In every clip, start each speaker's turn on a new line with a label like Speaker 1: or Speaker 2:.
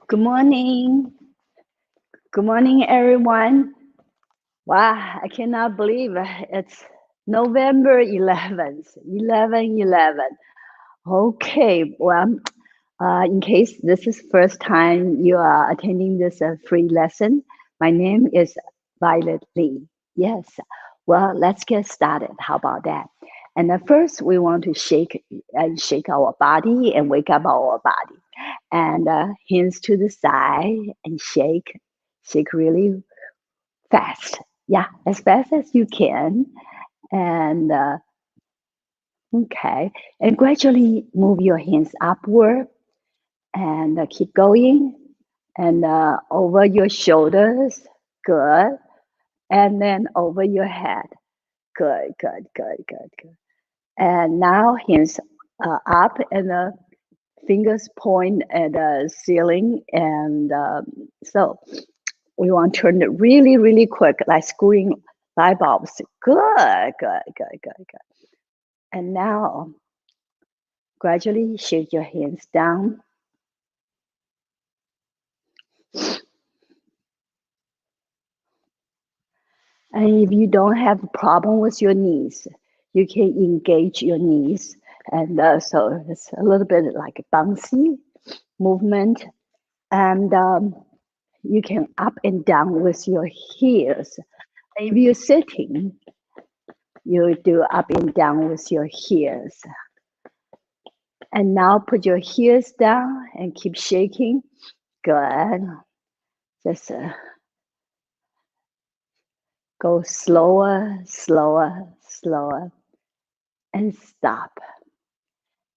Speaker 1: Good morning. Good morning, everyone. Wow, I cannot believe it's November 11th, 11/11. Okay, well, in case this is first time you are attending this free lesson, my name is Violet Lee. Yes, well, let's get started. How about that? And first, we want to shake our body and wake up our body. And hands to the side and shake really fast. Yeah, as fast as you can. And okay, and gradually move your hands upward and keep going and over your shoulders. Good. And then over your head. Good, good, good, good, good. And now hands up and fingers point at the ceiling. And so we want to turn it really, really quick, like screwing light bulbs. Good, good, good, good, good. And now gradually shake your hands down. And if you don't have a problem with your knees, you can engage your knees. And so it's a little bit like a bouncy movement. And you can up and down with your heels. If you're sitting, you do up and down with your heels. And now put your heels down and keep shaking. Good. Just go slower, slower, slower, and stop.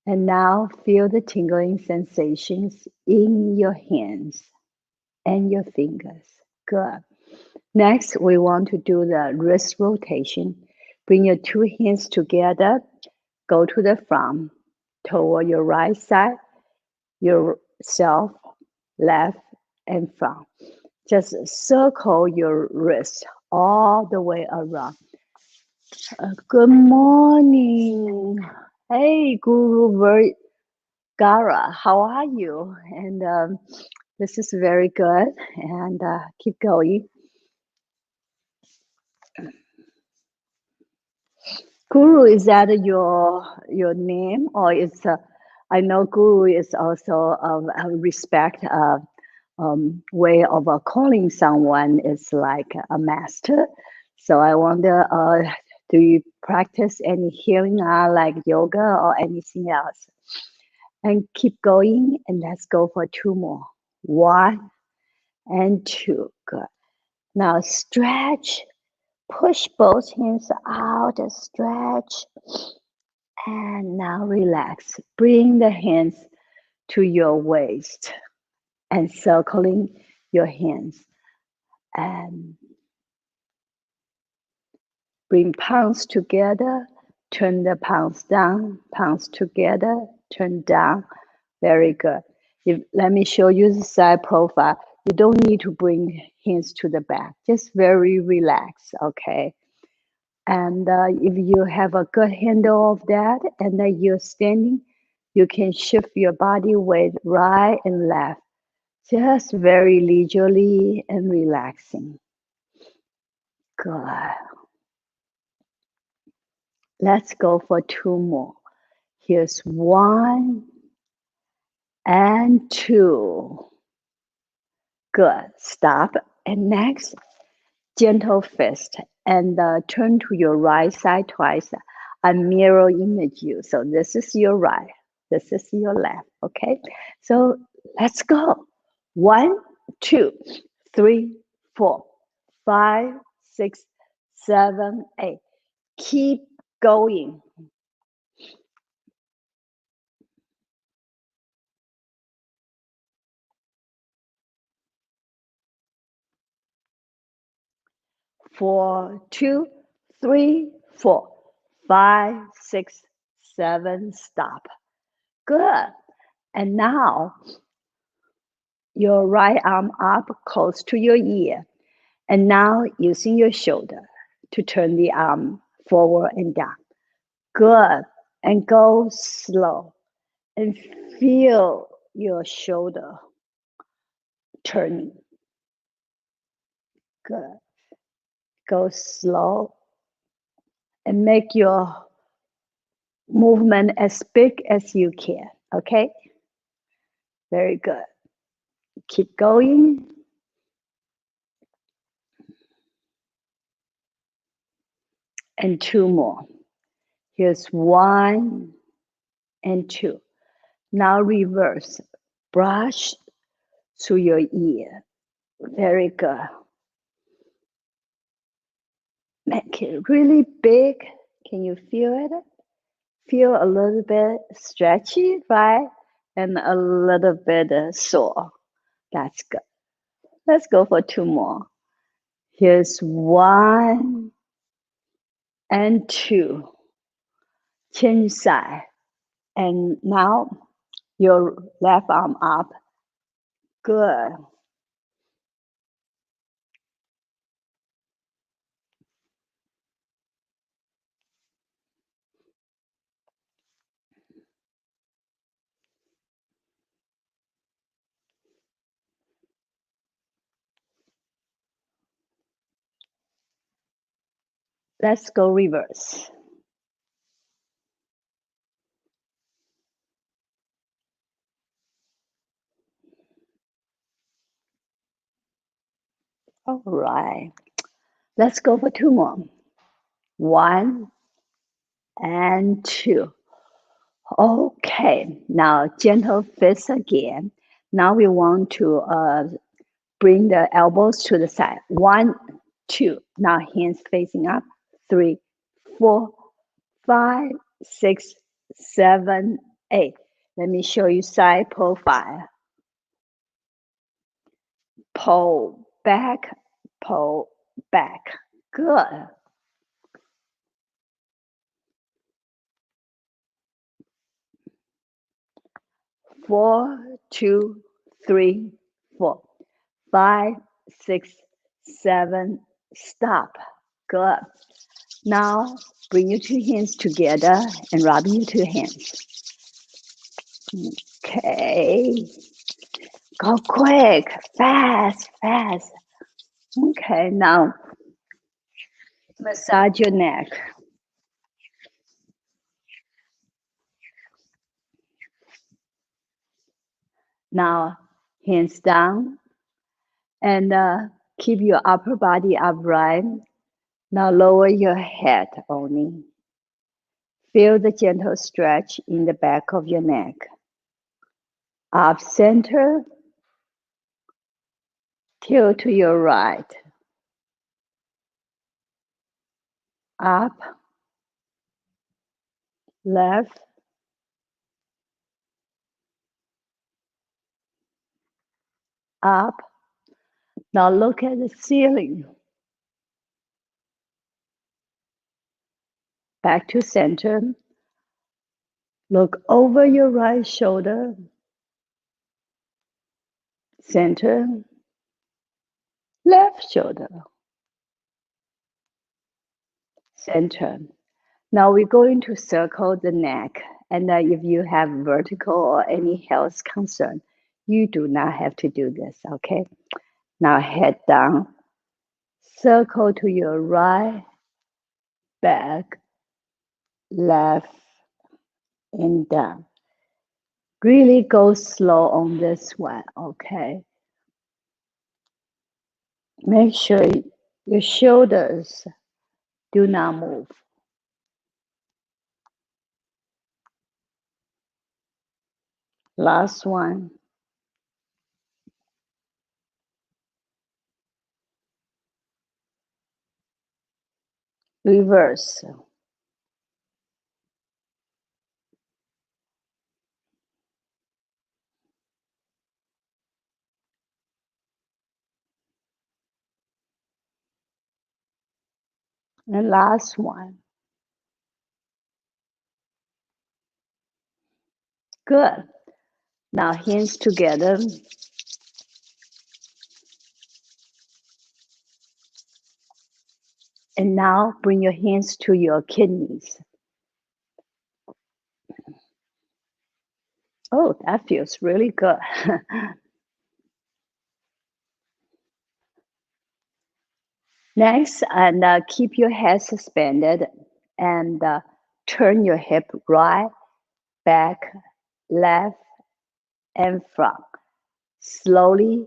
Speaker 1: And now feel the tingling sensations in your hands and your fingers. Good. Next, we want to do the wrist rotation. Bring your two hands together. Go to the front, toward your right side, yourself, left, and front. Just circle your wrist all the way around. Good morning. Hey, Guru Vergara, how are you? And this is very good. And keep going. Guru, is that your name, or it's? I know Guru is also a respect way of calling someone is like a master. So I wonder, do you practice any healing art like yoga or anything else? And keep going, and let's go for two more. One and two. Good. Now stretch. Push both hands out, stretch, and now relax. Bring the hands to your waist and circling your hands. And bring palms together, turn the palms down, palms together, turn down. Very good. Let me show you the side profile. You don't need to bring hands to the back, just very relaxed, okay? And if you have a good handle of that and then you're standing, you can shift your body weight right and left, just very leisurely and relaxing. Good. Let's go for two more. Here's one and two. Good. Stop. And next, gentle fist and turn to your right side twice. I mirror image you. So this is your right, this is your left. Okay. So let's go. One, two, three, four, five, six, seven, eight. Keep going. Four, two, three, four, five, six, seven. Stop. Good. And now your right arm up close to your ear. And now using your shoulder to turn the arm forward and down. Good. And go slow and feel your shoulder turning. Good. Go slow and make your movement as big as you can. Okay? Very good. Keep going. And two more. Here's 1 and 2. Now reverse. Brush through your ear. Very good. Make it really big. Can you feel it? Feel a little bit stretchy, right? And a little bit sore. That's good. Let's go for 2 more. Here's 1 and 2. Chin side. And now your left arm up. Good. Let's go reverse. All right. Let's go for 2 more. 1 and 2. Okay. Now gentle fists again. Now we want to bring the elbows to the side. 1, 2. Now hands facing up. 3, 4, 5, 6, 7, 8. Let me show you side profile. Pull back, pull back. Good. 4, 2, 3, 4, 5, 6, 7. Stop. Good. Now bring your 2 hands together and rub your 2 hands. Okay. Go quick, fast, fast. Okay, now massage your neck. Now hands down and keep your upper body upright. Now lower your head only. Feel the gentle stretch in the back of your neck. Up center, tilt to your right. Up, left, up. Now look at the ceiling. Back to center. Look over your right shoulder. Center, left shoulder. Center. Now we're going to circle the neck. And if you have vertical or any health concern, you do not have to do this, okay? Now head down. Circle to your right, back, left, and down. Really go slow on this one, okay? Make sure your shoulders do not move. Last one. Reverse. And last one. Good. Now hands together. And now bring your hands to your kidneys. Oh, that feels really good. Next, and keep your head suspended and turn your hip right, back, left, and front. Slowly,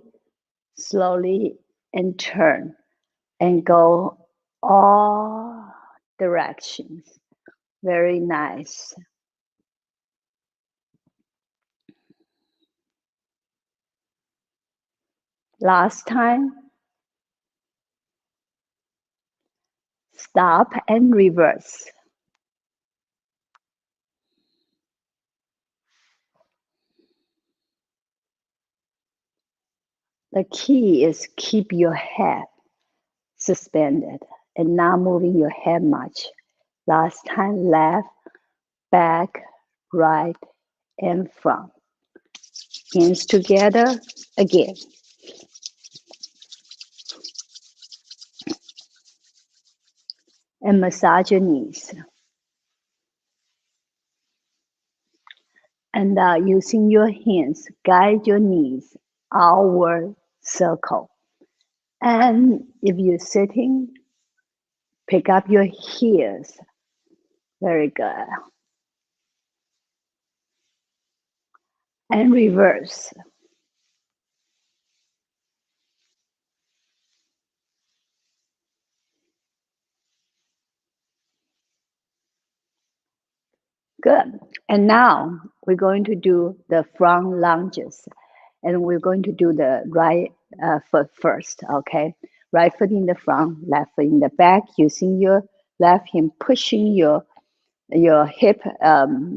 Speaker 1: slowly, and turn and go all directions. Very nice. Last time, stop and reverse. The key is keep your head suspended and not moving your head much. Last time, left, back, right, and front. Hands together again. And massage your knees. And using your hands, guide your knees outward circle. And if you're sitting, pick up your heels. Very good. And reverse. Good. And now we're going to do the front lunges. And we're going to do the right foot first, okay? Right foot in the front, left foot in the back, using your left hand, pushing your hip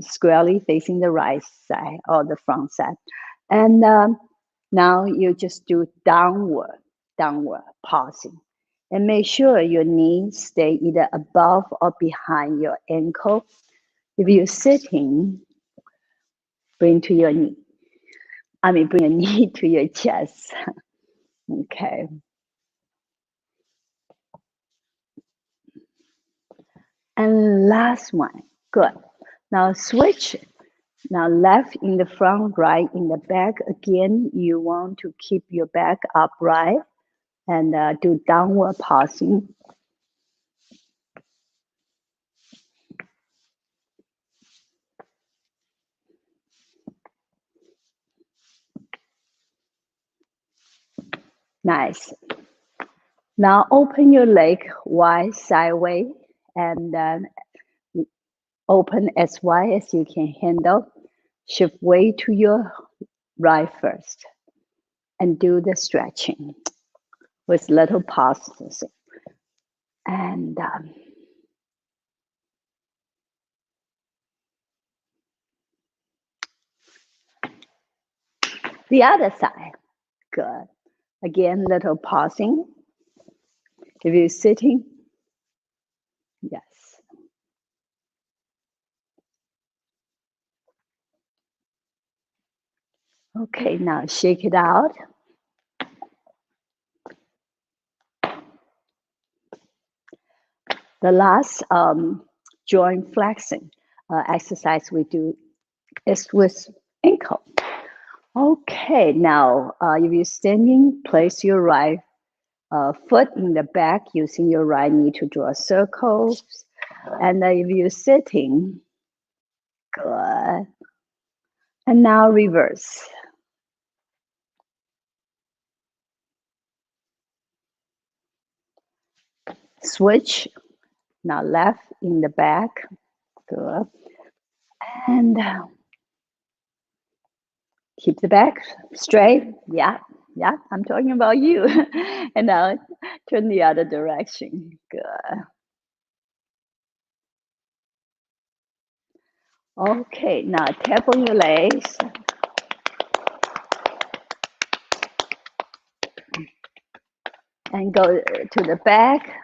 Speaker 1: squarely facing the right side or the front side. And now you just do downward, pausing. And make sure your knees stay either above or behind your ankle. If you're sitting, bring to your knee. Bring your knee to your chest. Okay. And last one. Good. Now switch. Now left in the front, right in the back. Again, you want to keep your back upright and do downward pausing. Nice. Now open your leg wide sideways and then open as wide as you can handle. Shift weight to your right first and do the stretching with little pauses. And the other side. Good. Again, little pausing. If you're sitting, yes. Okay, now shake it out. The last joint flexing exercise we do is with ankle. Okay, now if you're standing, place your right foot in the back using your right knee to draw circles. And if you're sitting, good. And now reverse. Switch. Now left in the back. Good. And keep the back straight. Yeah, yeah, I'm talking about you. And now turn the other direction. Good. Okay, now tap on your legs. And go to the back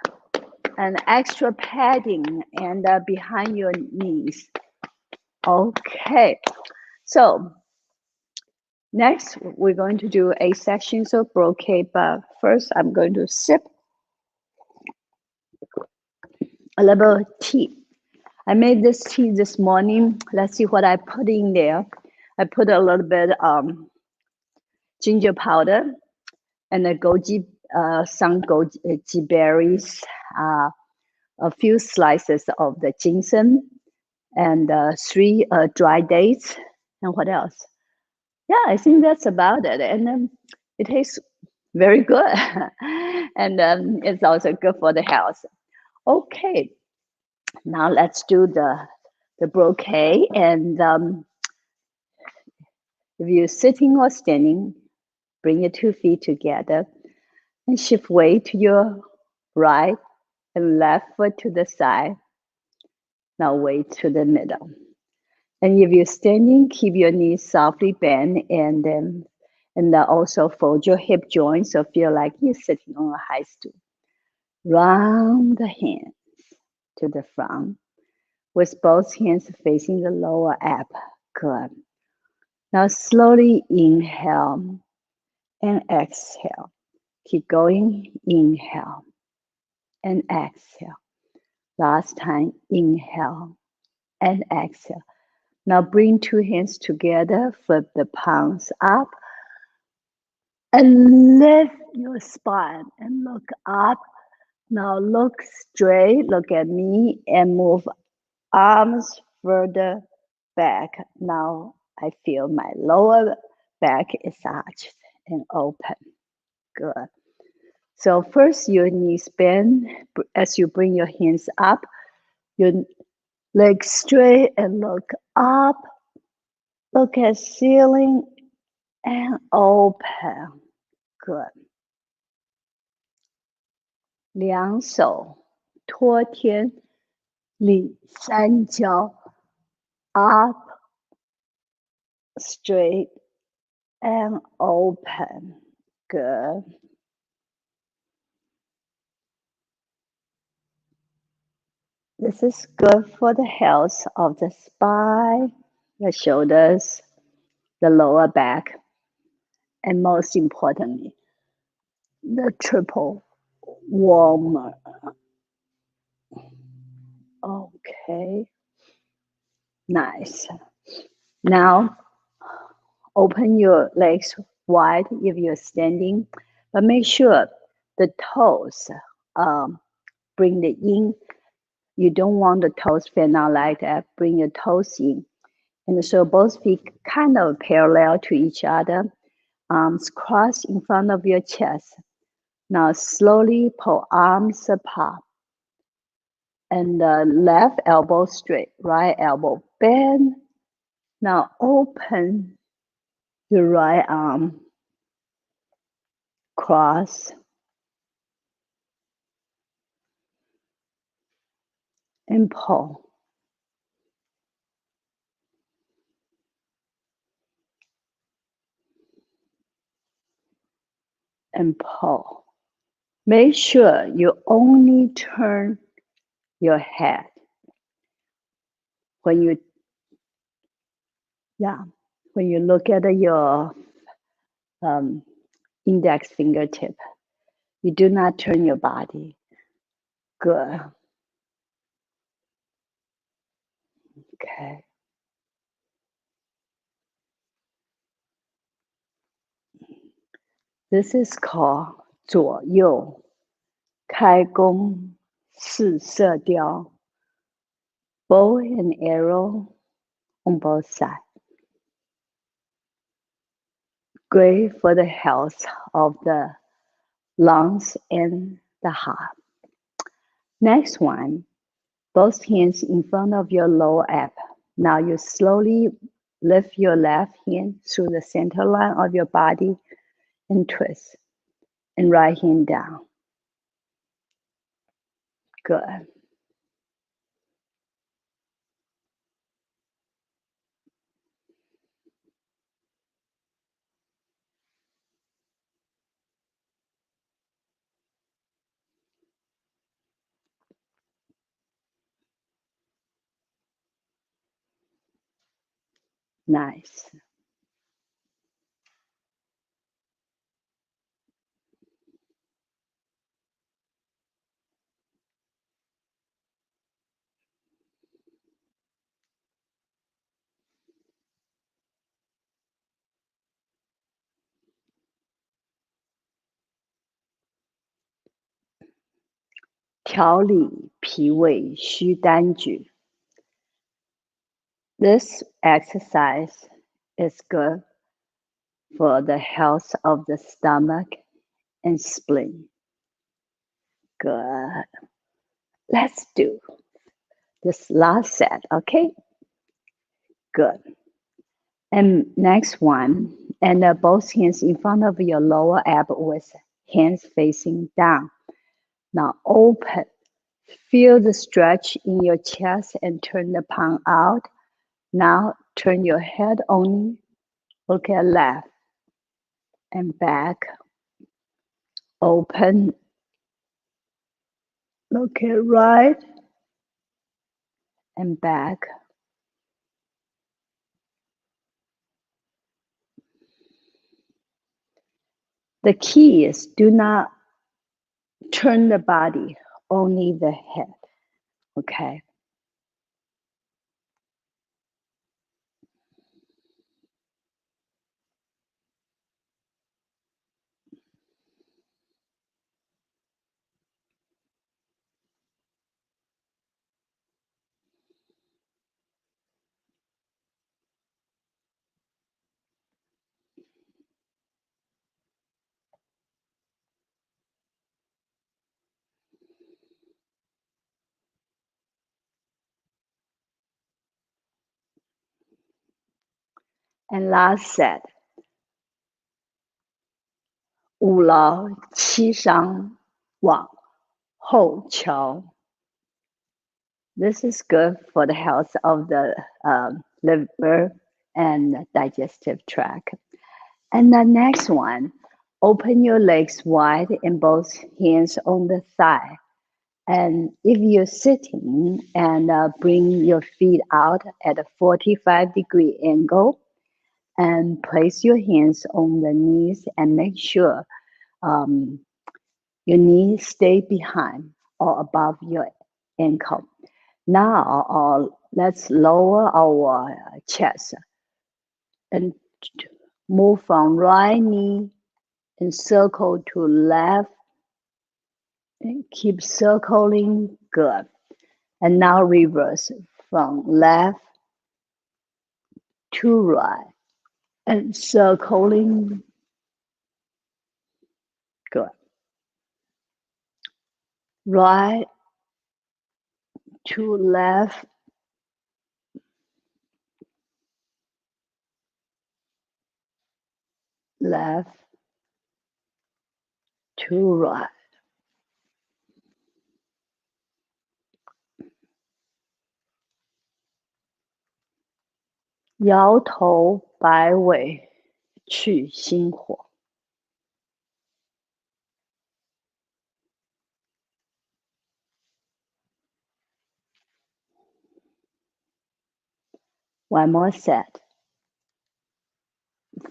Speaker 1: and extra padding and behind your knees. Okay, so next we're going to do 8 sections of brocade, but first I'm going to sip a little tea. I made this tea this morning. Let's see what I put in there. I put a little bit ginger powder and the goji some goji berries, a few slices of the ginseng, and 3 dry dates. And what else? Yeah, I think that's about it. And it tastes very good. And it's also good for the health. Okay, now let's do the bouquet. And if you're sitting or standing, bring your 2 feet together and shift weight to your right and left foot to the side. Now weight to the middle. And if you're standing, keep your knees softly bent and also fold your hip joints so feel like you're sitting on a high stool. Round the hands to the front with both hands facing the lower ab. Good. Now slowly inhale and exhale. Keep going. Inhale and exhale. Last time, inhale and exhale. Now bring 2 hands together, flip the palms up, and lift your spine and look up. Now look straight, look at me, and move arms further back. Now I feel my lower back is arched and open. Good. So first your knees bend as you bring your hands up, your legs straight and look up. Look at ceiling and open. Good. 两手托天理三焦 up, straight and open. Good. This is good for the health of the spine, the shoulders, the lower back, and most importantly, the triple warmer. Okay, nice. Now, open your legs wide if you're standing, but make sure the toes bring the in. You don't want the toes fan out like that. Bring your toes in. And so both feet kind of parallel to each other. Arms crossed in front of your chest. Now slowly pull arms apart. And the left elbow straight, right elbow bend. Now open your right arm, cross, and pull. And pull. Make sure you only turn your head when you look at your index fingertip. You do not turn your body. Good. Okay. This is called 左右开弓四射雕 bow and arrow on both sides. Great for the health of the lungs and the heart. Next one, both hands in front of your lower ab. Now you slowly lift your left hand through the center line of your body and twist, and right hand down. Good. Nice. 调理脾胃虚单举. This exercise is good for the health of the stomach and spleen. Good. Let's do this last set, okay? Good. And next one, and both hands in front of your lower abs with hands facing down. Now open. Feel the stretch in your chest and turn the palm out. Now turn your head only. Look at left and back. Open. Look at right and back. The key is do not turn the body, only the head. Okay. And last set. 五劳七伤往后瞧. This is good for the health of the liver and digestive tract. And the next one, open your legs wide and both hands on the thigh. And if you're sitting, and bring your feet out at a 45-degree angle and place your hands on the knees and make sure your knees stay behind or above your ankle. Now, let's lower our chest and move from right knee and circle to left and keep circling. Good. And now reverse from left to right and circling. Good. Right to left. Left to right. 摇头摆尾去心火. One more set.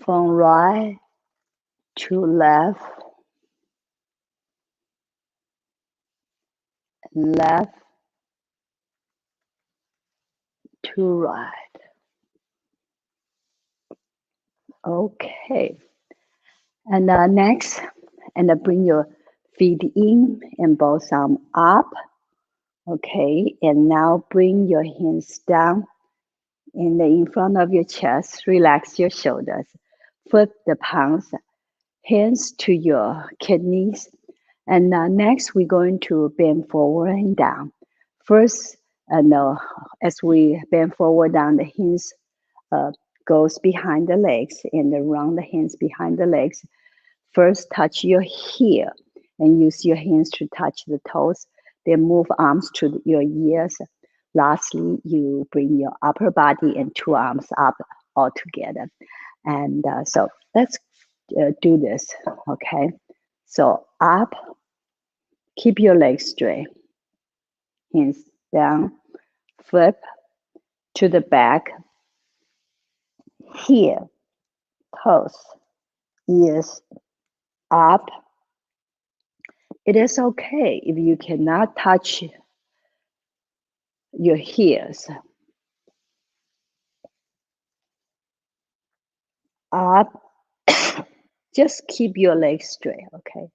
Speaker 1: From right to left, left to right. Okay. And next, and bring your feet in and both arms up. Okay. And now bring your hands down and in front of your chest. Relax your shoulders. Flip the palms, hands to your kidneys. And next, we're going to bend forward and down. First, as we bend forward down, the hands goes behind the legs and around the hands behind the legs. First, touch your heel and use your hands to touch the toes. Then move arms to your ears. Lastly, you bring your upper body and two arms up all together. And so let's do this, okay? So up, keep your legs straight. Hands down, flip to the back, heel, toes, ears up. It is okay if you cannot touch your heels. Up, just keep your legs straight, okay?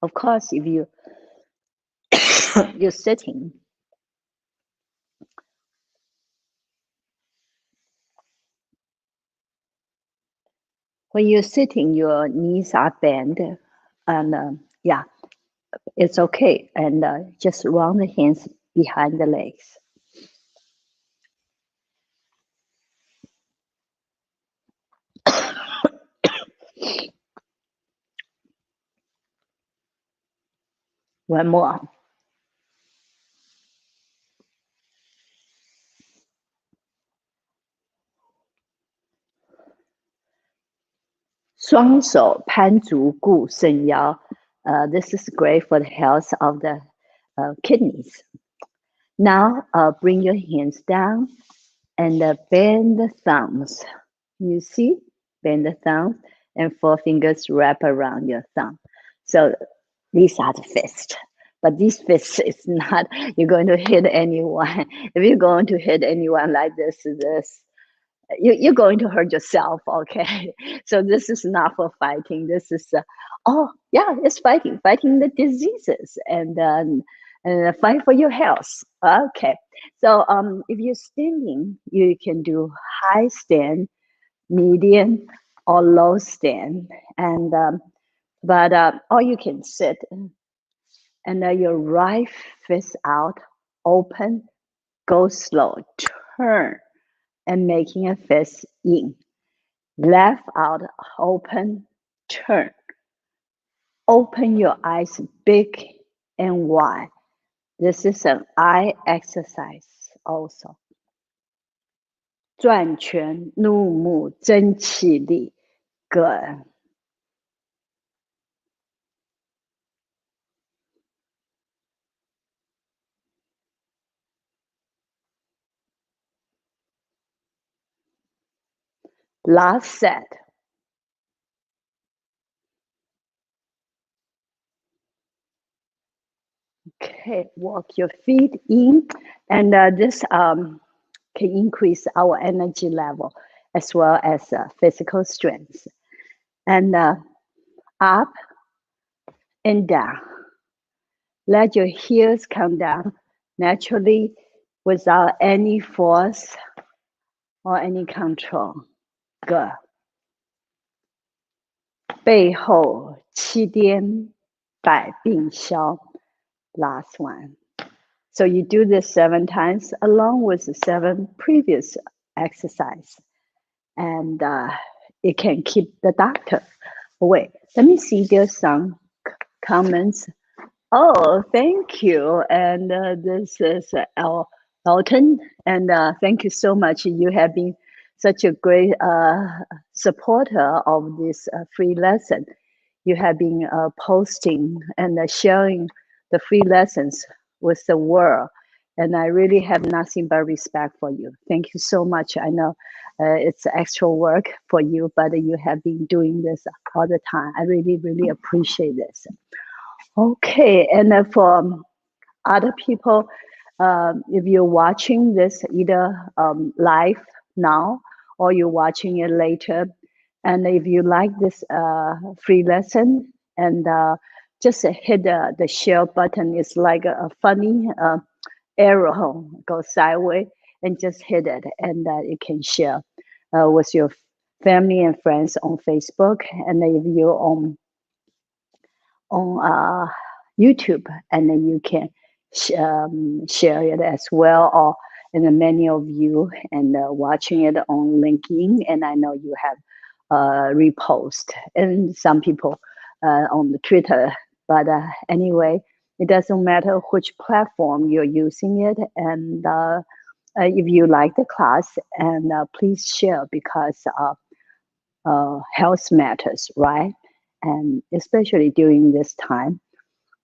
Speaker 1: Of course, if you You're sitting. When you're sitting, your knees are bent, and yeah, it's okay. And just run the hands behind the legs. One more. 双手攀足固肾腰. This is great for the health of the kidneys. Now bring your hands down and bend the thumbs. You see, bend the thumbs and four fingers wrap around your thumb. So these are the fists. But these fists is not you're going to hit anyone. If you're going to hit anyone like this, you're going to hurt yourself. Okay, so this is not for fighting. This is oh yeah, it's fighting the diseases and fight for your health. Okay, so if you're standing, you can do high stand, medium, or low stand, and but or you can sit and your right fist out, open, go slow, turn, and making a fist in. Left out, open, turn. Open your eyes big and wide. This is an eye exercise also. 转拳入目真气力. Good. Last set. Okay, walk your feet in, and this can increase our energy level as well as physical strength. And up and down. Let your heels come down naturally without any force or any control. Good. 背后七颠百病消. Last one. So you do this 7 times along with the 7 previous exercise, and it can keep the doctor away. Let me see. There's some comments. Oh, thank you. And this is Elton. And thank you so much. You have been such a great supporter of this free lesson. You have been posting and sharing the free lessons with the world. And I really have nothing but respect for you. Thank you so much. I know it's extra work for you, but you have been doing this all the time. I really, really appreciate this. Okay, and for other people, if you're watching this either live now or you're watching it later, and if you like this free lesson, and just hit the share button. It's like a funny arrow, go sideways, and just hit it, and you can share with your family and friends on Facebook, and if you're on YouTube, and then you can share it as well. Or and then many of you and watching it on LinkedIn, and I know you have repost, and some people on the Twitter. But anyway, it doesn't matter which platform you're using it, and if you like the class, and please share, because health matters, right? And especially during this time.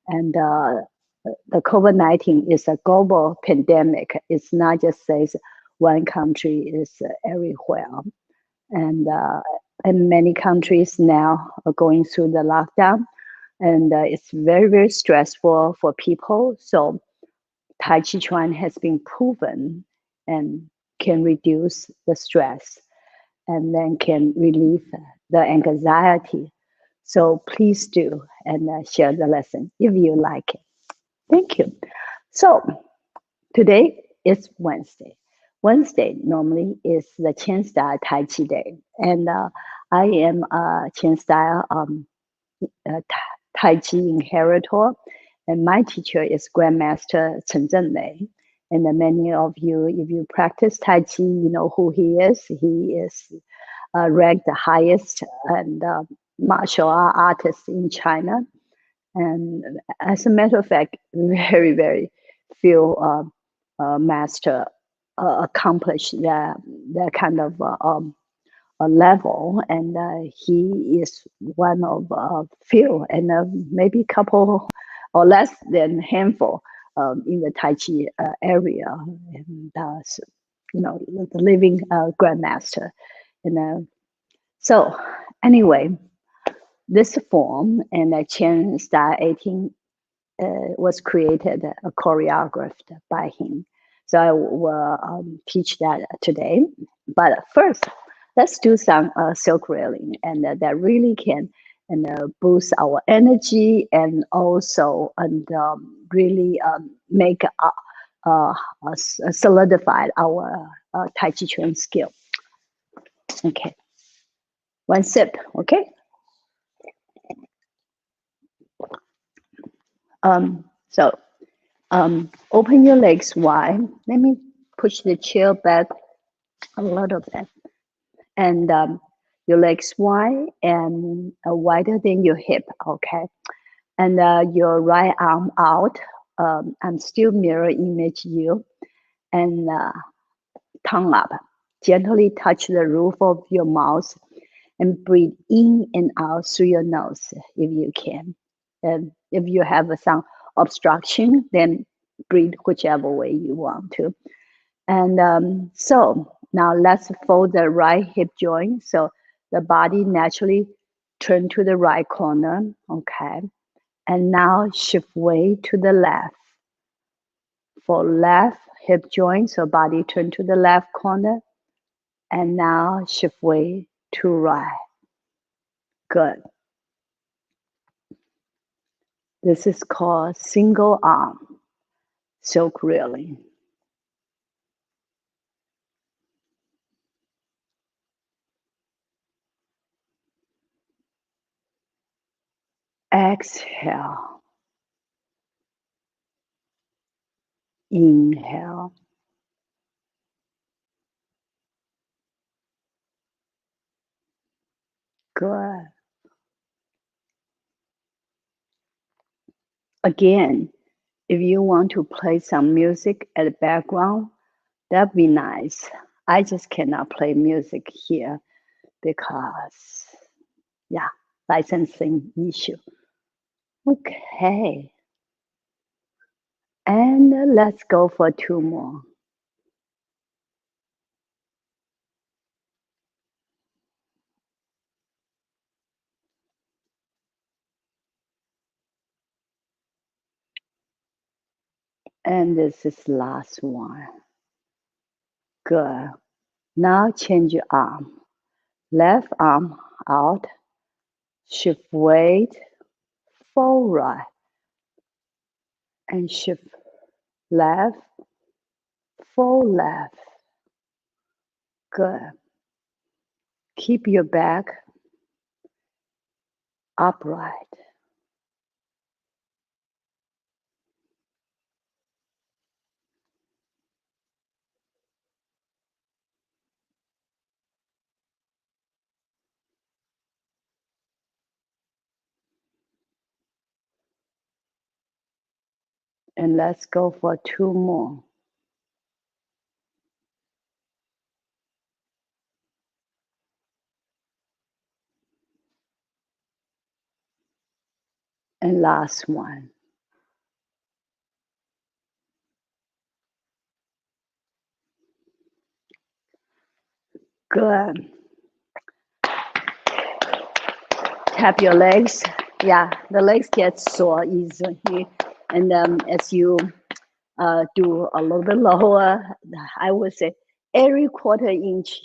Speaker 1: And the COVID-19 is a global pandemic. It's not just says one country, is everywhere. And many countries now are going through the lockdown, and it's very, very stressful for people. So Tai Chi Chuan has been proven and can reduce the stress, and then can relieve the anxiety. So please do, and share the lesson if you like it. Thank you. So today is Wednesday. Wednesday normally is the Qian style Tai Chi day, and I am a Qian style Tai Chi inheritor, and my teacher is Grandmaster Chen Zhenlei. And many of you, if you practice Tai Chi, you know who he is. He is ranked the highest and martial art artist in China. And as a matter of fact, very, very few master accomplish that kind of a level, and he is one of few, and maybe couple or less than handful in the Tai Chi area, and you know, the living grandmaster. And so, anyway, this form and Chen style 18 was created, choreographed by him. So I will teach that today. But first, let's do some silk railing, and that really can and boost our energy, and also and really make solidified our Tai Chi Chuan skill. Okay, one sip. Okay. So open your legs wide. Let me push the chair back a little bit, and your legs wide and wider than your hip. Okay, and your right arm out. I'm still mirror image you, and tongue up. Gently touch the roof of your mouth, and breathe in and out through your nose if you can. And if you have some obstruction, then breathe whichever way you want to. And so now let's fold the right hip joint. So the body naturally turn to the right corner. Okay. And now shift weight to the left. For left hip joint, so body turn to the left corner. And now shift weight to right. Good. This is called single arm silk railing. Exhale. Inhale. Good. Again, if you want to play some music at the background, that'd be nice. I just cannot play music here because, yeah, licensing issue. Okay. And let's go for two more. And this is last one. Good. Now change your arm. Left arm out. Shift weight forward. And shift left, forward left. Good. Keep your back upright. And let's go for two more. And last one. Good. Tap your legs. Yeah, the legs get sore easily. And as you do a little bit lower, I would say every quarter inch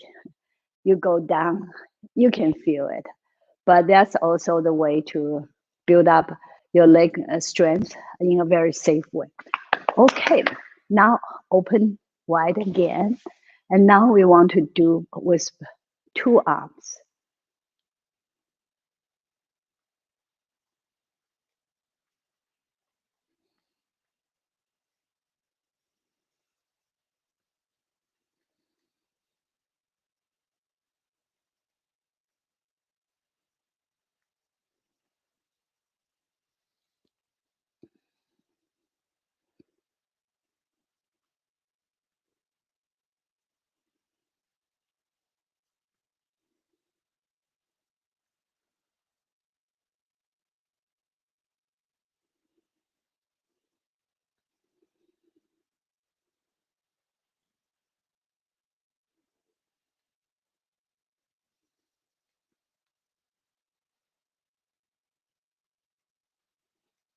Speaker 1: you go down, you can feel it. But that's also the way to build up your leg strength in a very safe way. Okay, now open wide again. And now we want to do with two arms.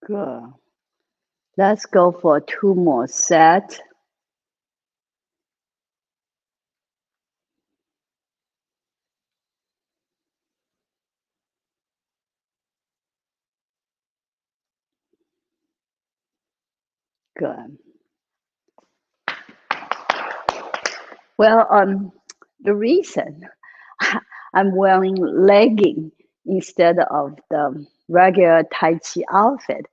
Speaker 1: Good. Let's go for two more sets. Good. Well, the reason I'm wearing legging instead of the regular Tai Chi outfit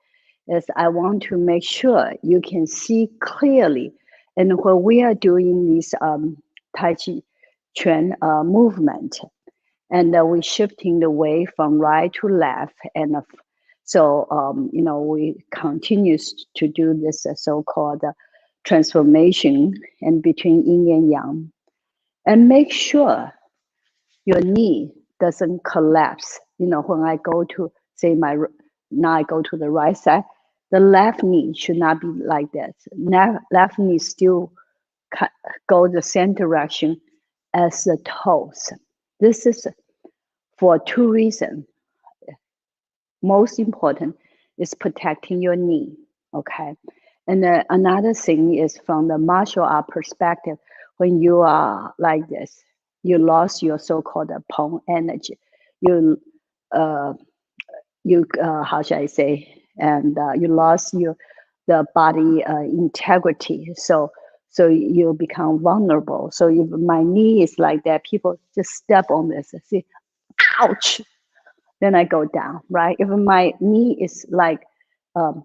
Speaker 1: is I want to make sure you can see clearly. And when we are doing this Tai Chi Chuan movement, and we're shifting the way from right to left, and so we continue to do this so-called transformation and between yin and yang, and make sure your knee doesn't collapse. When I go to say now I go to the right side, the left knee should not be like that. Left knee still go the same direction as the toes. This is for two reasons. Most important is protecting your knee. Okay. And another thing is from the martial art perspective, when you are like this, you lost your so-called pong energy. You, uh, how should I say, and you lost the body integrity. So you become vulnerable. So if my knee is like that, people just step on this and say, ouch, then I go down, right? If my knee is like um,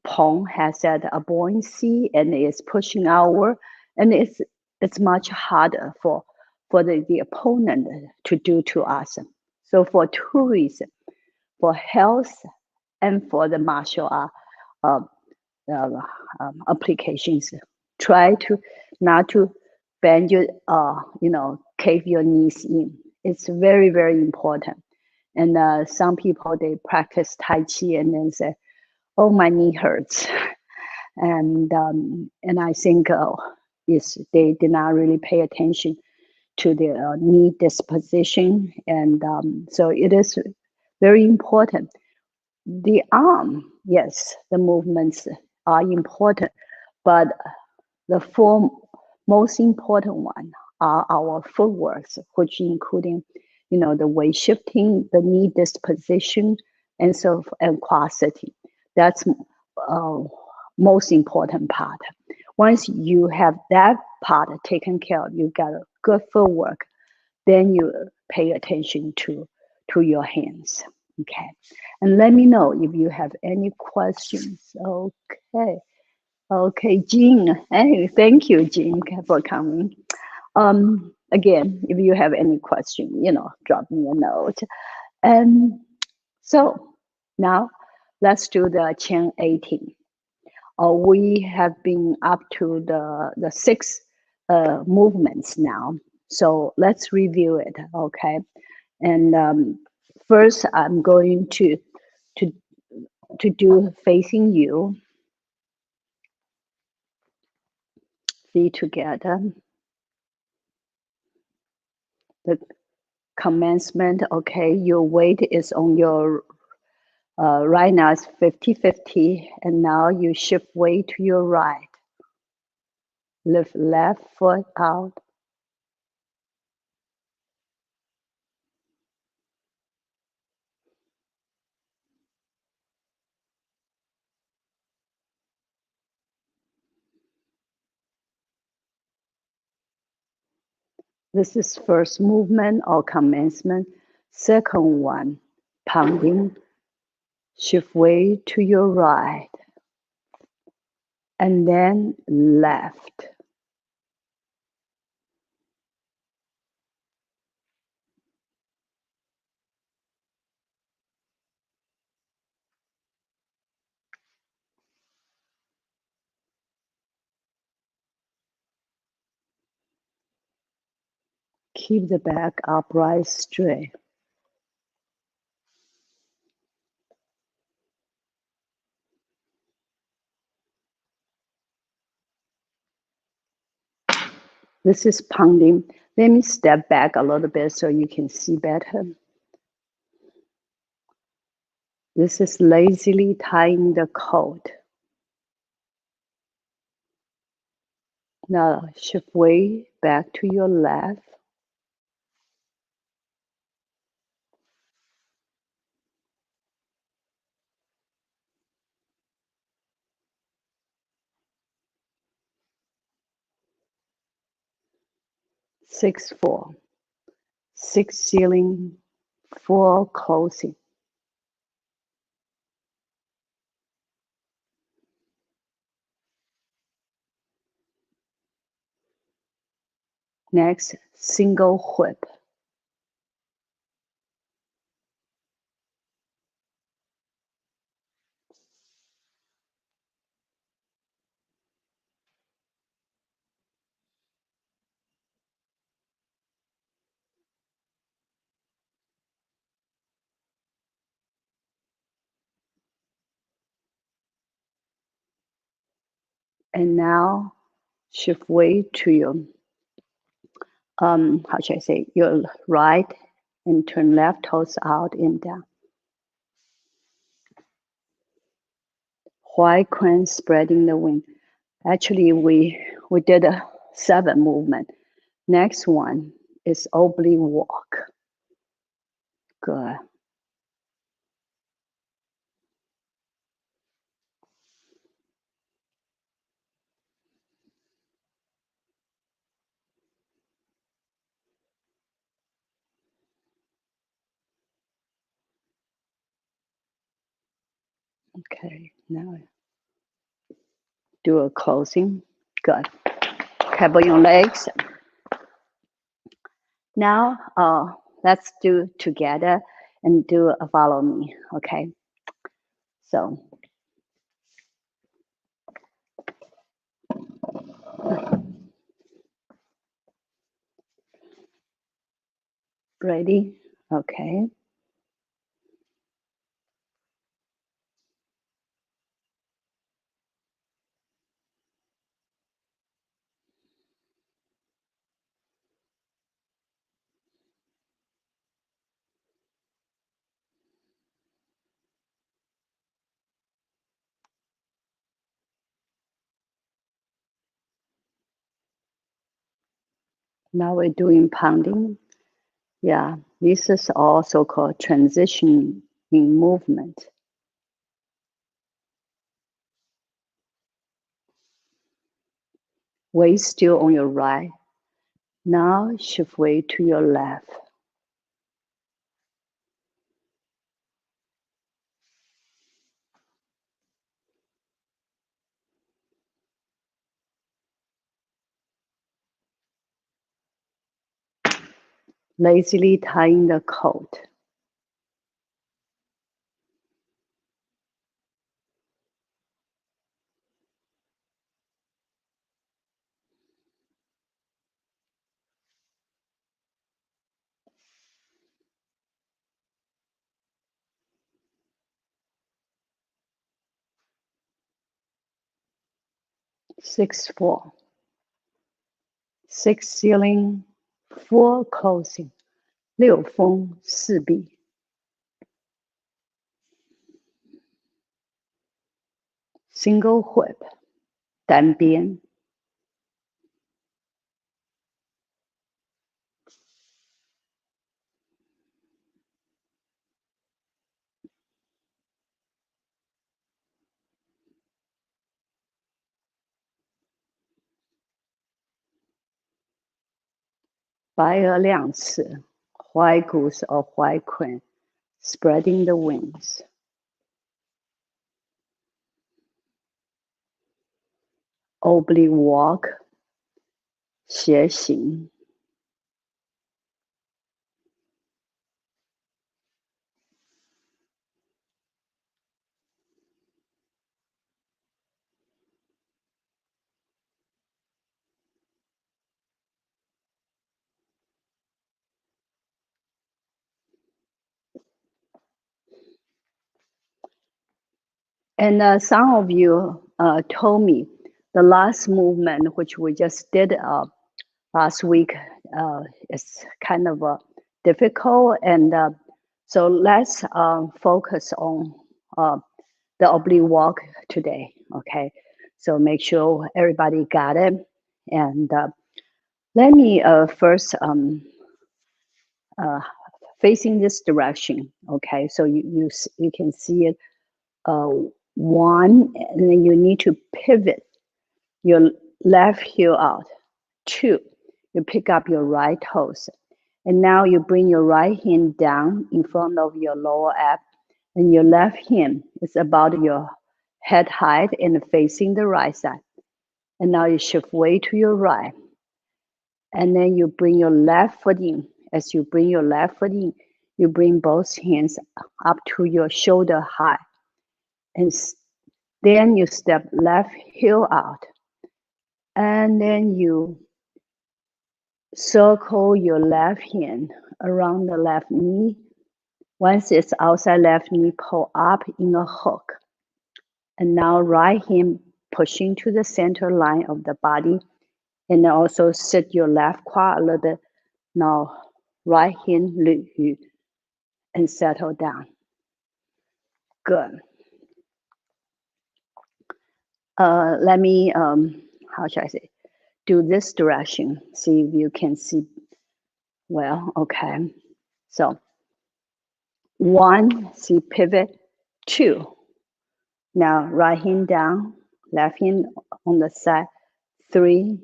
Speaker 1: Pong has that a buoyancy and is pushing outward, and it's much harder for the opponent to do to us. So for two reasons, for health and for the martial art uh, uh, applications, try to not to bend your cave your knees in. It's very very important. And some people they practice Tai Chi and then say, "Oh, my knee hurts," and I think is they did not really pay attention to the knee disposition, and so it is very important. The arm, yes, the movements are important, but the four most important one are our footworks, which including, the weight shifting, the knee disposition, and and quality. That's uh, most important part. Once you have that part taken care of, you got a good footwork, then you pay attention to your hands. Okay, and let me know if you have any questions. Okay. Okay, Jean. Hey, thank you, Jean, for coming. Again, if you have any question, drop me a note. And so now let's do the chain 18. We have been up to the six movements now. So let's review it, okay? And first, I'm going to to do facing you, feet together. The commencement, okay, your weight is on your right now it's 50-50, and now you shift weight to your right. Lift left foot out. This is first movement or commencement. Second one, pounding. Shift weight to your right and then left. Keep the back upright straight. This is pounding. Let me step back a little bit so you can see better. This is lazily tying the coat. Now shift weight back to your left. Six, four. Six sealing, four closing. Next, single whip. And now shift weight to your, how should I say, your right and turn left toes out and down. White crane spreading the wing. Actually, we did a 7 movement. Next one is oblique walk. Good. Okay, now do a closing. Good. Tap on your legs. Now, let's do together and do a follow me. Okay. So, ready? Okay. Now we're doing pounding. Yeah, this is also called transition in movement. Weight still on your right. Now shift weight to your left. Lazily tying the coat. Six, four. Six sealing, four closing. 六封四闭。Single whip, 单边。白额两翅 white goose or white crane, spreading the wings. Oblique walk, 斜行. And some of you told me the last movement, which we just did last week, is kind of difficult. And so let's focus on the oblique walk today, okay? So make sure everybody got it. And let me first facing this direction, okay? So you can see it. One, and then you need to pivot your left heel out. Two, you pick up your right toes. And now you bring your right hand down in front of your lower ab, and your left hand is about your head height and facing the right side. And now you shift way to your right. And then you bring your left foot in. As you bring your left foot in, you bring both hands up to your shoulder height. And then you step left heel out. And then you circle your left hand around the left knee. Once it's outside left knee, pull up in a hook. And now right hand pushing to the center line of the body. And also sit your left quad a little bit. Now right hand lift you and settle down. Good. Let me, how should I say, do this direction. See if you can see well. Okay. So 1, see pivot. 2. Now right hand down, left hand on the side. 3,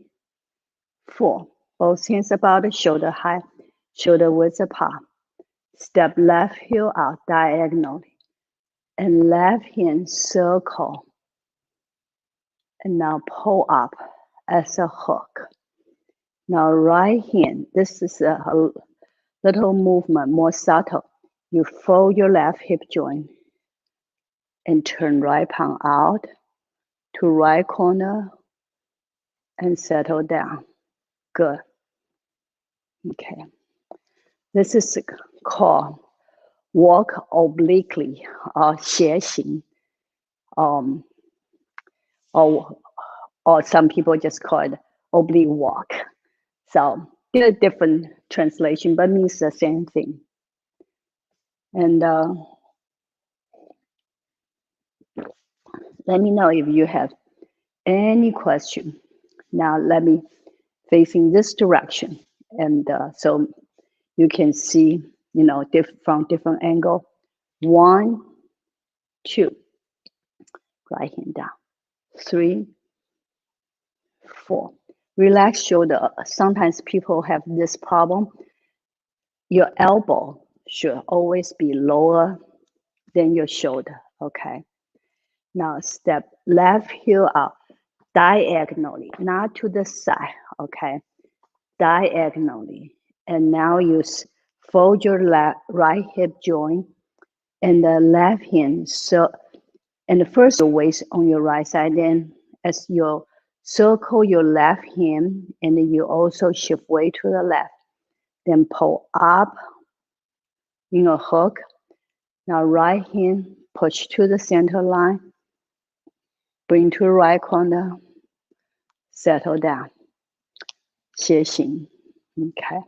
Speaker 1: 4. Both hands about the shoulder height, shoulder width apart. Step left heel out diagonally. And left hand circle. And now pull up as a hook. Now right hand, this is a little movement, more subtle. You fold your left hip joint and turn right palm out to right corner and settle down. Good. Okay. This is called walk obliquely or 斜行. Or some people just call it oblique walk. So there are different translation, but means the same thing. And let me know if you have any question. Now let me facing this direction, and so you can see, you know, from different angle. 1, 2, right hand down. 3, 4. Relax shoulder. Sometimes people have this problem. Your elbow should always be lower than your shoulder, okay? Now step left heel out diagonally, not to the side, okay? Diagonally. And now you fold your right hip joint and the left hand. So, and first your waist on your right side, then as you circle your left hand, and then you also shift way to the left. Then pull up in a hook. Now right hand push to the center line. Bring to the right corner. Settle down. 斜行. Okay.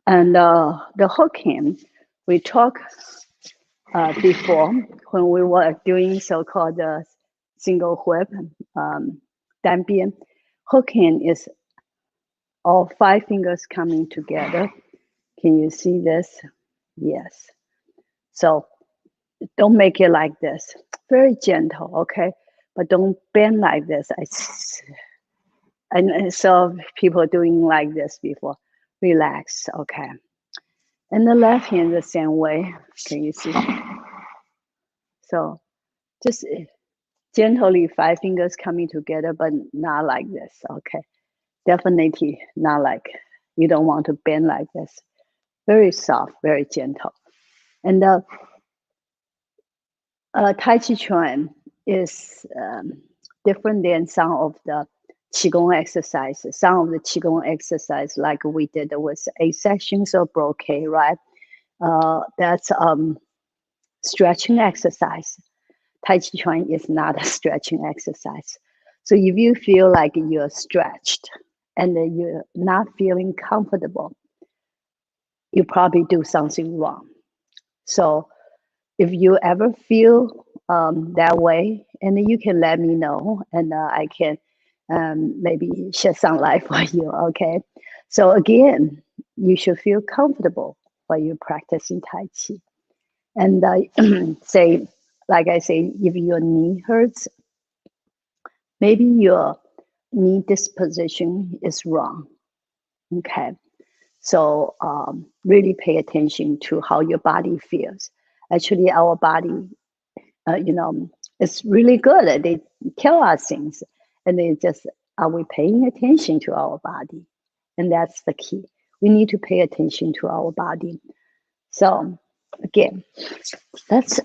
Speaker 1: And the hook hand, we talked before when we were doing so-called single whip, 单边. Hook hand is all 5 fingers coming together. Can you see this? Yes. So don't make it like this. Very gentle, okay? But don't bend like this. I saw people doing like this before. Relax. Okay. And the left hand the same way. Can you see? So just gently 5 fingers coming together, but not like this. Okay. Definitely not like you don't want to bend like this. Very soft, very gentle. And Tai Chi Chuan is different than some of the Qigong exercises. Some of the Qigong exercise, like we did with 8 sections of brocade, right? That's stretching exercise. Tai Chi Chuan is not a stretching exercise. So if you feel like you're stretched and you're not feeling comfortable, you probably do something wrong. So if you ever feel that way, and you can let me know, and I can maybe shed some light for you. Okay. So again, you should feel comfortable while you're practicing Tai Chi. And say, like I say, if your knee hurts, maybe your knee disposition is wrong. Okay. So really pay attention to how your body feels. Actually, our body, it's really good. They tell us things, and they just, are we paying attention to our body? And that's the key. We need to pay attention to our body. So again, let's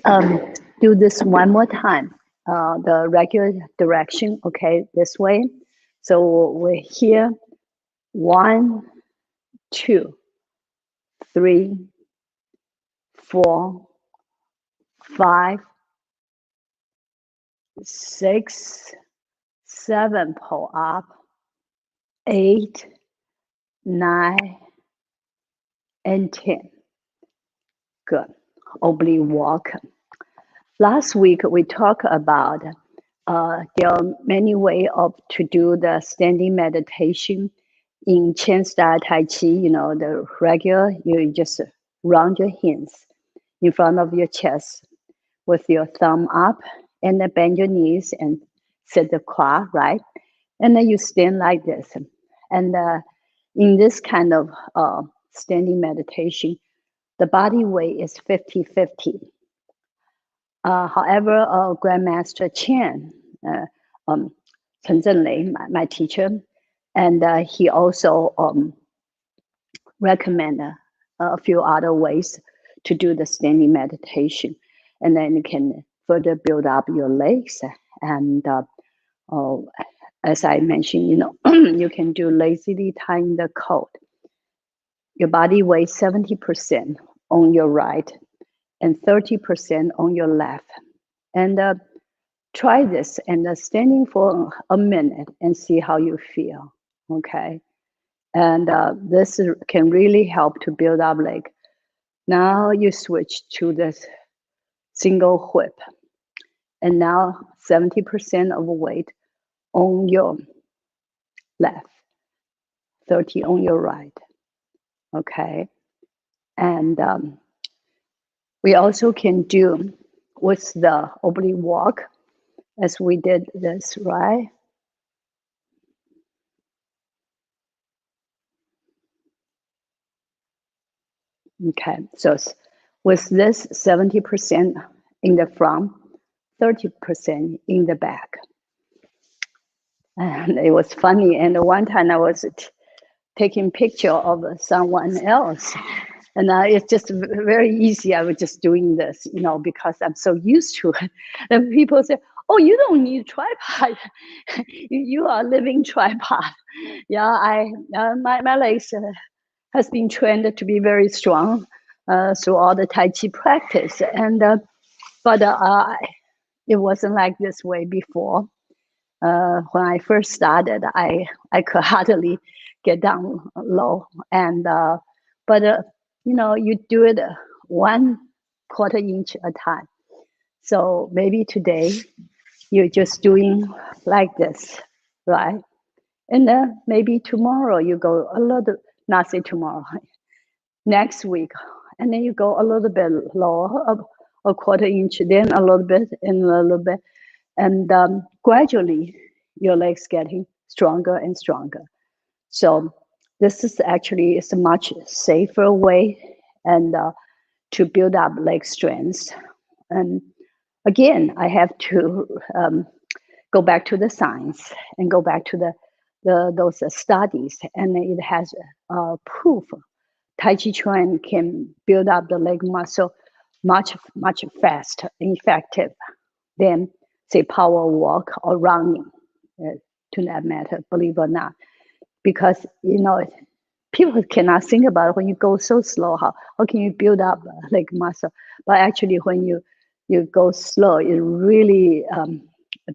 Speaker 1: do this one more time. The regular direction, okay, this way. So we're here. 1, 2, 3, 4, 5, 6, 7, pull up, 8, 9, and 10. Good. Oblique walk. Last week we talked about there are many ways to do the standing meditation. In Chen style Tai Chi, the regular, you just round your hands in front of your chest with your thumb up, and then bend your knees and sit the cross, right? And then you stand like this. And in this kind of standing meditation, the body weight is 50-50. However, Grandmaster Chen, Chen Zhenlei, my teacher, and he also recommend a few other ways to do the standing meditation. And then you can further build up your legs. And as I mentioned, you can do lazily tying the coat. Your body weighs 70% on your right and 30% on your left. And try this and standing for a minute and see how you feel. Okay. And this can really help to build up leg. Now you switch to this single whip. And now 70% of weight on your left, 30 on your right. Okay. And we also can do with the oblique walk, as we did this, right? Okay, so with this 70% in the front, 30% in the back. And it was funny. And one time I was taking picture of someone else. And it's just very easy. I was just doing this, because I'm so used to it. And people say, oh, you don't need a tripod. You are a living tripod. Yeah, my legs has been trained to be very strong through all the Tai Chi practice. And but it wasn't like this way before. When I first started, I could hardly get down low. And but you do it 1/4 inch a time. So maybe today you're just doing like this, right? And then maybe tomorrow you go a little, not say tomorrow, next week, and then you go a little bit lower, a 1/4 inch, then a little bit, and a little bit, and gradually your legs getting stronger and stronger. So this is actually is a much safer way and to build up leg strength. And again, I have to go back to the science and go back to those studies, and it has proof Tai Chi Chuan can build up the leg muscle much faster and effective than say power walk or running, to that matter, believe it or not, because people cannot think about it. When you go so slow, how can you build up leg muscle? But actually, when you go slow, it really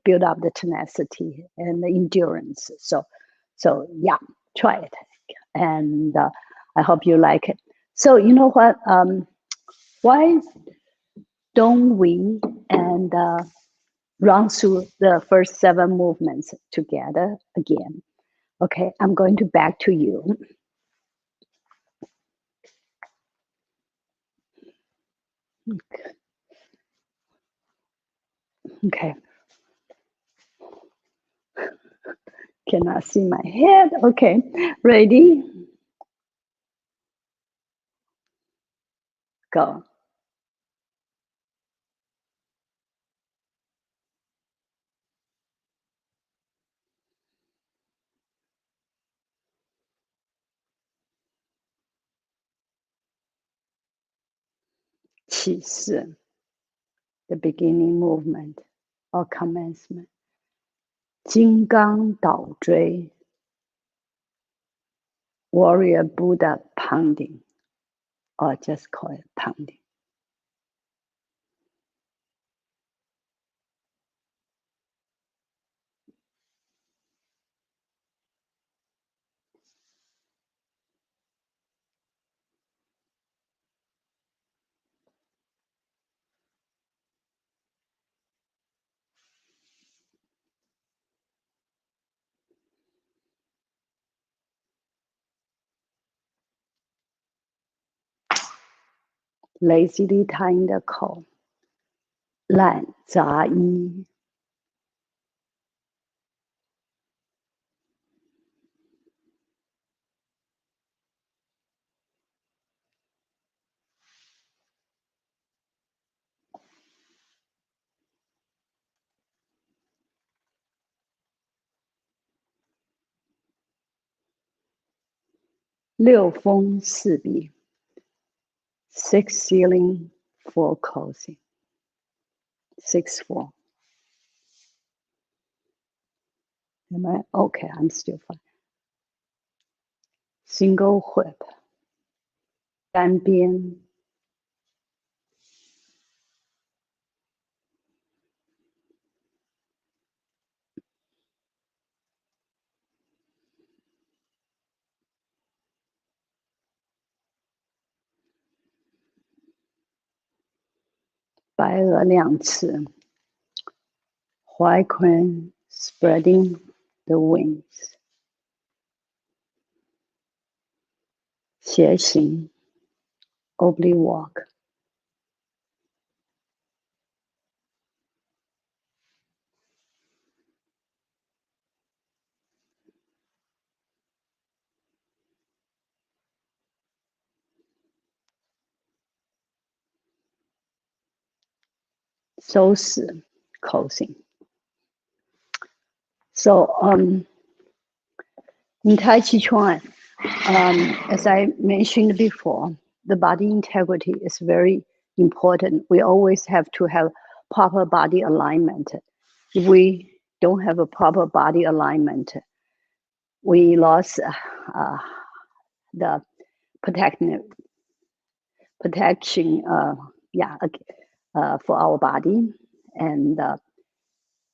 Speaker 1: build up the tenacity and the endurance. So yeah, try it, and I hope you like it. So you know what? Why don't we and run through the first 7 movements together again? Okay, I'm going to back to you. Okay. Cannot see my head. Okay, ready? Go. Qi, the beginning movement or commencement. Qigong Dao Zhui, warrior Buddha pounding, or just call it pounding. Lazily tying the coat. 懒杂衣。6风4壁 6 ceiling 4 closing 6 4. Am I okay? I'm still fine. Single whip 单边白鹅亮翅 White crane spreading the wings 斜行 oblique walk 收拾 closing. So in Tai Chi Chuan, as I mentioned before, the body integrity is very important. We always have to have proper body alignment. If we don't have a proper body alignment, we lost the protection for our body. And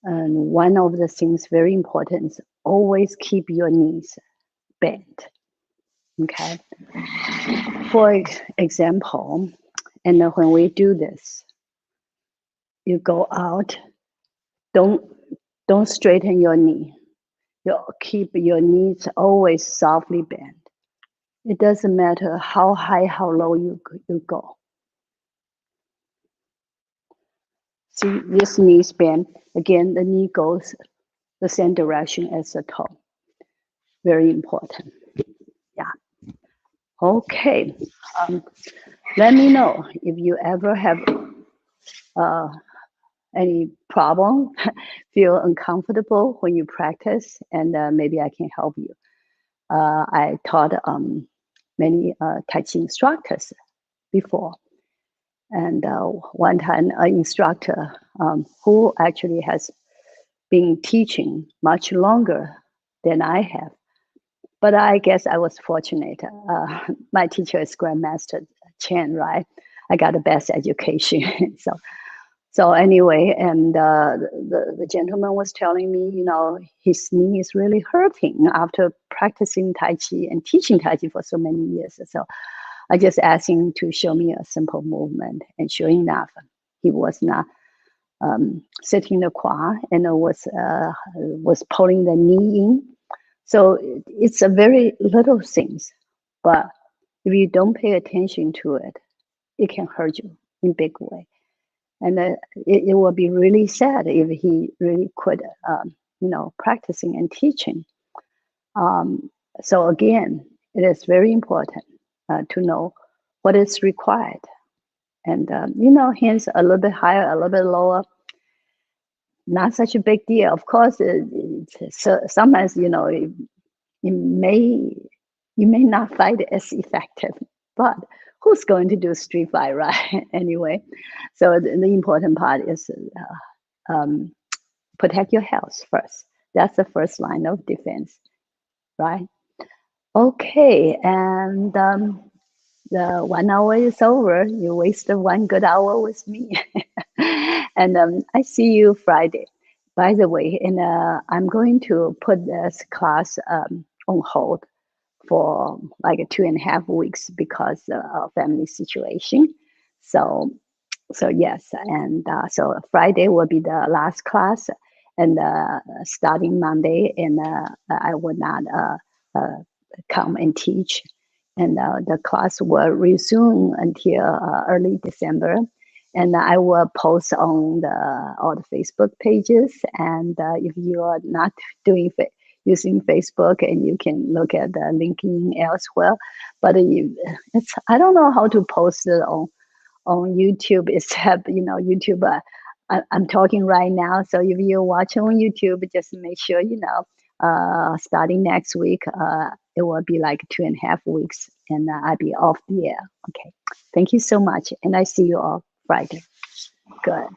Speaker 1: one of the things very important is always keep your knees bent. Okay. For example, and when we do this, you go out, don't straighten your knee. You keep your knees always softly bent. It doesn't matter how high, how low you go. See, this knee bend. Again, the knee goes the same direction as the toe. Very important. Yeah. Okay. Um, Let me know if you ever have uh, any problem, feel uncomfortable when you practice, and maybe I can help you. I taught many Tai Chi instructors before, and one time an instructor who actually has been teaching much longer than I have. But I guess I was fortunate. My teacher is Grandmaster Chen, right? I got the best education. So anyway, and the gentleman was telling me, his knee is really hurting after practicing Tai Chi and teaching Tai Chi for so many years. So I just asked him to show me a simple movement, and sure enough, he was not sitting the kwa and was pulling the knee in. So it's a very little things, but if you don't pay attention to it, it can hurt you in big way. And it will be really sad if he really quit, practicing and teaching. Um, so again, it is very important to know what is required. And, hands a little bit higher, a little bit lower, not such a big deal. Of course, so sometimes, you may you may not find it as effective, but who's going to do street fight, right? Anyway, so the important part is protect your health first. That's the first line of defense, right? Okay, and the 1 hour is over. You wasted 1 good hour with me, and I see you Friday. By the way, and I'm going to put this class on hold for like 2.5 weeks because of family situation. So, so yes, and so Friday will be the last class, and starting Monday, and I will not come and teach, and the class will resume until early December. And I will post on all the Facebook pages. And if you are not doing using Facebook, and you can look at the linking elsewhere. But I don't know how to post it on YouTube, except YouTube. I'm talking right now, so if you watch on YouTube, just make sure starting next week, it will be like 2.5 weeks, and I'll be off the air. Okay, thank you so much, and I see you all Friday. Good.